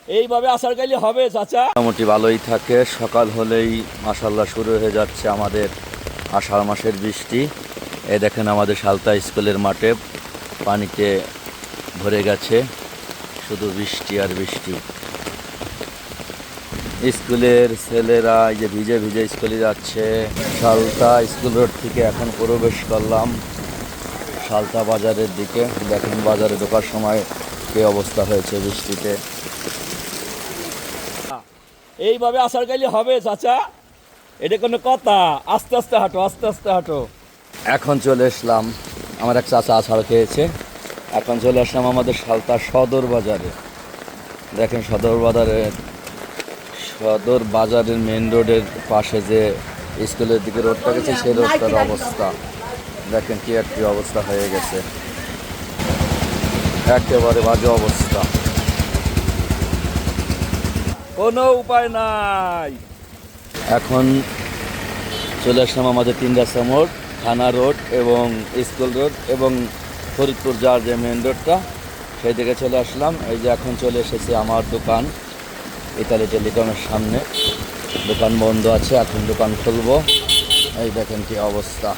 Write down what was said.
এইভাবে আষাঢ় গাইলে হবে চাচা? মোটামুটি ভালোই থাকে, সকাল হলেই মাশাল্লাহ শুরু হয়ে যাচ্ছে আমাদের আষাঢ় মাসের বৃষ্টি। এই দেখেন আমাদের সালতা স্কুলের মাঠে পানিতে ভরে গেছে, শুধু বৃষ্টি আর বৃষ্টি। স্কুলের ছেলেরা এই যে ভিজে ভিজে স্কুলে যাচ্ছে। সালতা স্কুল রোড থেকে এখন প্রবেশ করলাম সালতা বাজারের দিকে। দেখেন বাজারে ঢোকার সময় কী অবস্থা হয়েছে বৃষ্টিতে। এইভাবে আষাঢ় গাইলে হবে চাচা? এটা কোনো কথা? আস্তে আস্তে হাঁটো, আস্তে আস্তে হাঁটো। এখন চলে আসলাম, আমার এক চাচা আষাঢ় খেয়েছে। এখন চলে আসলাম আমাদের সালতা সদর বাজারে। দেখেন সদর বাজারের মেন রোডের পাশে যে স্কুলের দিকে রোডটা গেছে সেই রোডটার অবস্থা দেখেন কি একটি অবস্থা হয়ে গেছে, একেবারে বাজে অবস্থা। কোনো উপায় নাই। এখন চলে আসলাম আমাদের 3 রাস্তা মোড়, থানা রোড এবং স্কুল রোড এবং ফরিদপুর যাওয়ার যে মেন রোডটা সেই দিকে চলে আসলাম। এই যে এখন চলে এসেছি আমার দোকান ইতালি টেলিকমের সামনে। দোকান বন্ধ আছে, এখন দোকান খুলবো। এই দেখেন কি অবস্থা।